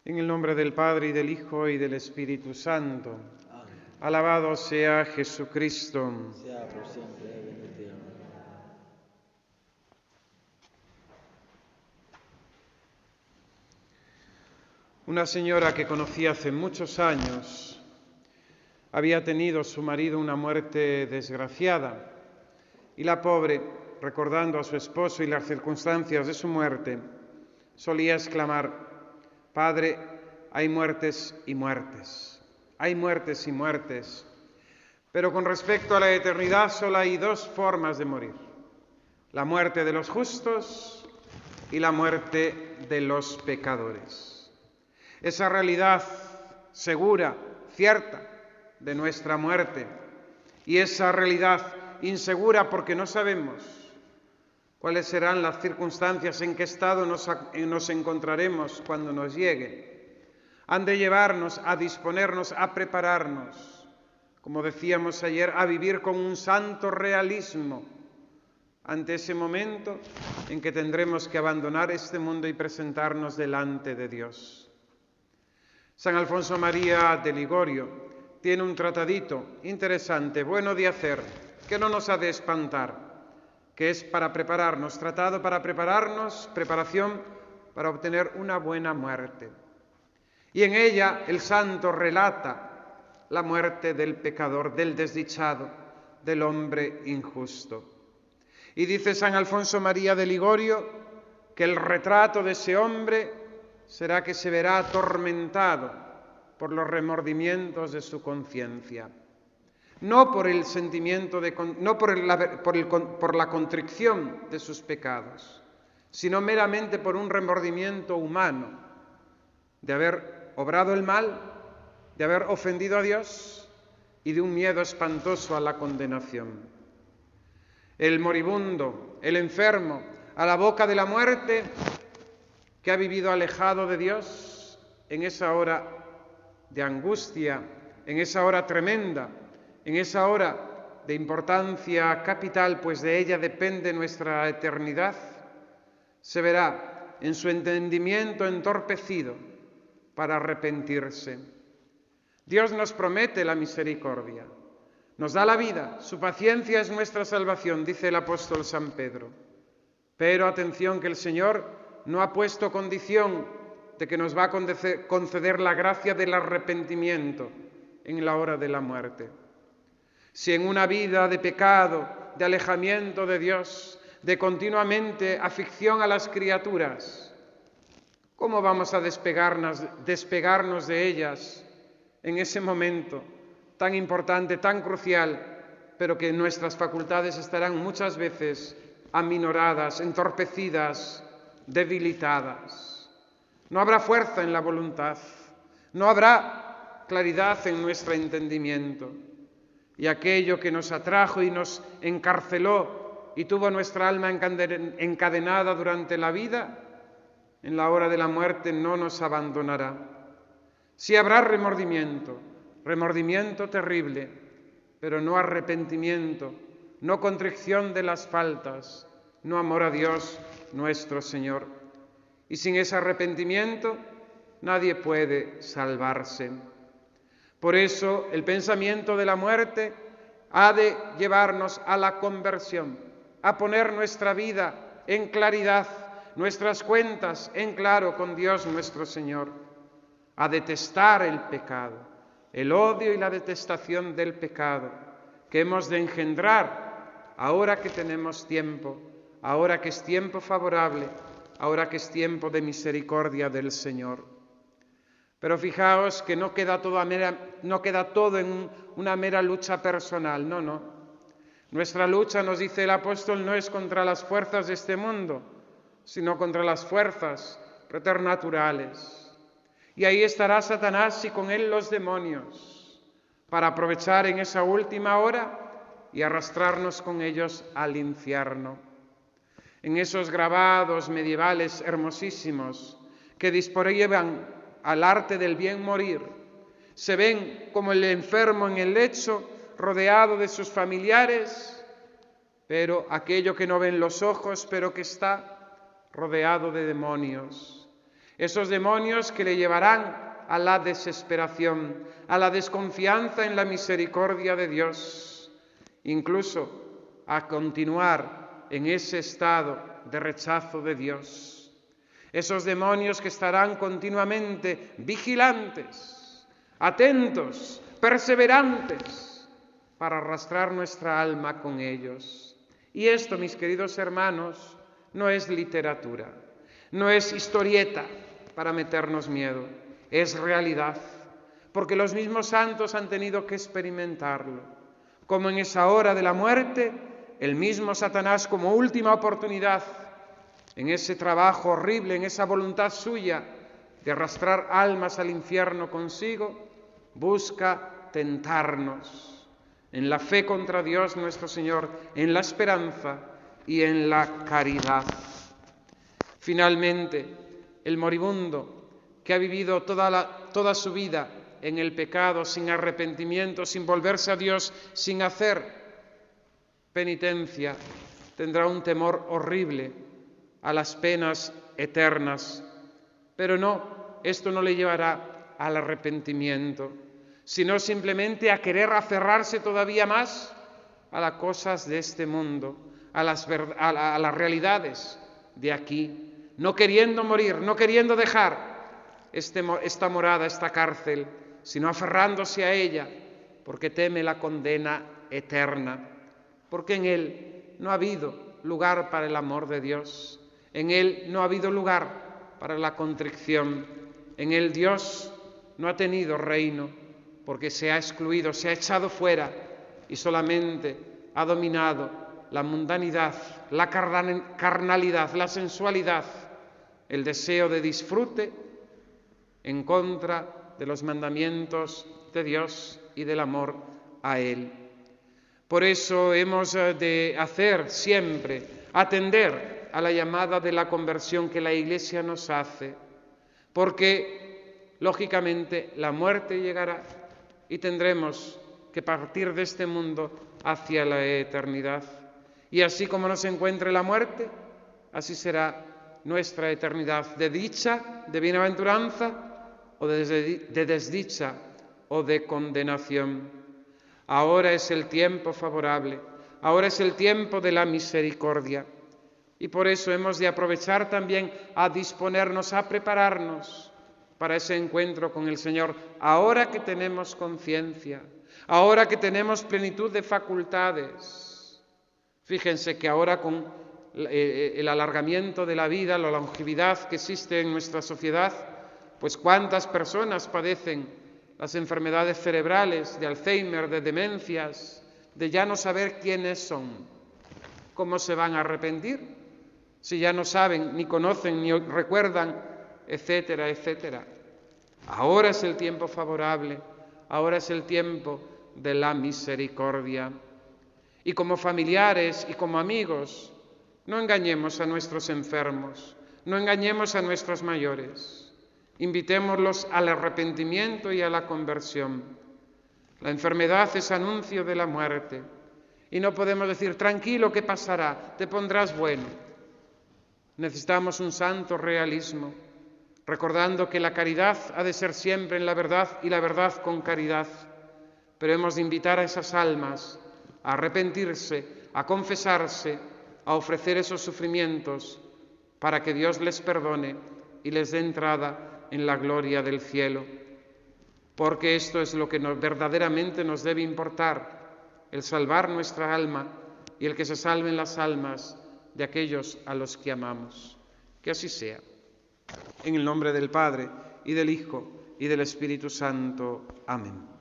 En el nombre del Padre, y del Hijo, y del Espíritu Santo. Amén. Alabado sea Jesucristo. Sea por siempre bendito. Una señora que conocí hace muchos años había tenido su marido una muerte desgraciada y la pobre, recordando a su esposo y las circunstancias de su muerte, solía exclamar: Padre, hay muertes y muertes, hay muertes y muertes, pero con respecto a la eternidad solo hay dos formas de morir: la muerte de los justos y la muerte de los pecadores. Esa realidad segura, cierta, de nuestra muerte, y esa realidad insegura porque no sabemos cuáles serán las circunstancias, en qué estado nos encontraremos cuando nos llegue, han de llevarnos a disponernos, a prepararnos, como decíamos ayer, a vivir con un santo realismo ante ese momento en que tendremos que abandonar este mundo y presentarnos delante de Dios. San Alfonso María de Ligorio tiene un tratadito interesante, bueno de hacer, que no nos ha de espantar, que es para prepararnos, tratado para prepararnos, preparación para obtener una buena muerte. Y en ella el santo relata la muerte del pecador, del desdichado, del hombre injusto. Y dice San Alfonso María de Ligorio que el retrato de ese hombre será que se verá atormentado por los remordimientos de su conciencia. No por el sentimiento no por la contrición de sus pecados, sino meramente por un remordimiento humano de haber obrado el mal, de haber ofendido a Dios y de un miedo espantoso a la condenación. El moribundo, el enfermo, a la boca de la muerte, que ha vivido alejado de Dios en esa hora de angustia, en esa hora tremenda, en esa hora de importancia capital, pues de ella depende nuestra eternidad, se verá en su entendimiento entorpecido para arrepentirse. Dios nos promete la misericordia, nos da la vida, su paciencia es nuestra salvación, dice el apóstol San Pedro. Pero atención, que el Señor no ha puesto condición de que nos va a conceder la gracia del arrepentimiento en la hora de la muerte. Si en una vida de pecado, de alejamiento de Dios, de continuamente afición a las criaturas, ¿cómo vamos a despegarnos de ellas en ese momento tan importante, tan crucial, pero que nuestras facultades estarán muchas veces aminoradas, entorpecidas, debilitadas? No habrá fuerza en la voluntad, no habrá claridad en nuestro entendimiento. Y aquello que nos atrajo y nos encarceló y tuvo nuestra alma encadenada durante la vida, en la hora de la muerte no nos abandonará. Sí habrá remordimiento, remordimiento terrible, pero no arrepentimiento, no contrición de las faltas, no amor a Dios nuestro Señor. Y sin ese arrepentimiento nadie puede salvarse. Por eso el pensamiento de la muerte ha de llevarnos a la conversión, a poner nuestra vida en claridad, nuestras cuentas en claro con Dios nuestro Señor, a detestar el pecado, el odio y la detestación del pecado que hemos de engendrar ahora que tenemos tiempo, ahora que es tiempo favorable, ahora que es tiempo de misericordia del Señor. Pero fijaos que no queda todo en una mera lucha personal, no. Nuestra lucha, nos dice el apóstol, no es contra las fuerzas de este mundo, sino contra las fuerzas preternaturales. Y ahí estará Satanás y con él los demonios, para aprovechar en esa última hora y arrastrarnos con ellos al infierno. En esos grabados medievales hermosísimos que disponían al arte del bien morir, se ven como el enfermo en el lecho, rodeado de sus familiares, pero aquello que no ven los ojos, pero que está rodeado de demonios. Esos demonios que le llevarán a la desesperación, a la desconfianza en la misericordia de Dios, incluso a continuar en ese estado de rechazo de Dios. Esos demonios que estarán continuamente vigilantes, atentos, perseverantes, para arrastrar nuestra alma con ellos. Y esto, mis queridos hermanos, no es literatura, no es historieta para meternos miedo, es realidad, porque los mismos santos han tenido que experimentarlo, como en esa hora de la muerte, el mismo Satanás, como última oportunidad, en ese trabajo horrible, en esa voluntad suya de arrastrar almas al infierno consigo, busca tentarnos en la fe contra Dios nuestro Señor, en la esperanza y en la caridad. Finalmente, el moribundo que ha vivido toda su vida en el pecado, sin arrepentimiento, sin volverse a Dios, sin hacer penitencia, tendrá un temor horrible a las penas eternas. Pero no, esto no le llevará al arrepentimiento, sino simplemente a querer aferrarse todavía más a las cosas de este mundo, a las realidades de aquí, no queriendo morir, no queriendo dejar esta morada, esta cárcel, sino aferrándose a ella, porque teme la condena eterna, porque en él no ha habido lugar para el amor de Dios, en él no ha habido lugar para la contrición, en él Dios no ha tenido reino, porque se ha excluido, se ha echado fuera y solamente ha dominado la mundanidad, la carnalidad, la sensualidad, el deseo de disfrute en contra de los mandamientos de Dios y del amor a Él. Por eso hemos de hacer siempre, atender a la llamada de la conversión que la Iglesia nos hace, porque lógicamente la muerte llegará y tendremos que partir de este mundo hacia la eternidad. Y así como nos encuentre la muerte, así será nuestra eternidad, de dicha, de bienaventuranza o de desdicha o de condenación. Ahora es el tiempo favorable, ahora es el tiempo de la misericordia. Y por eso hemos de aprovechar también a disponernos, a prepararnos para ese encuentro con el Señor, ahora que tenemos conciencia, ahora que tenemos plenitud de facultades. Fíjense que ahora con el alargamiento de la vida, la longevidad que existe en nuestra sociedad, pues cuántas personas padecen las enfermedades cerebrales, de Alzheimer, de demencias, de ya no saber quiénes son. ¿Cómo se van a arrepentir? Si ya no saben, ni conocen, ni recuerdan, etcétera, etcétera. Ahora es el tiempo favorable, ahora es el tiempo de la misericordia. Y como familiares y como amigos, no engañemos a nuestros enfermos, no engañemos a nuestros mayores. Invitémoslos al arrepentimiento y a la conversión. La enfermedad es anuncio de la muerte y no podemos decir, tranquilo, que pasará, te pondrás bueno. Necesitamos un santo realismo, recordando que la caridad ha de ser siempre en la verdad y la verdad con caridad. Pero hemos de invitar a esas almas a arrepentirse, a confesarse, a ofrecer esos sufrimientos para que Dios les perdone y les dé entrada en la gloria del cielo. Porque esto es lo que verdaderamente nos debe importar, el salvar nuestra alma y el que se salven las almas de aquellos a los que amamos. Que así sea. En el nombre del Padre, y del Hijo, y del Espíritu Santo. Amén.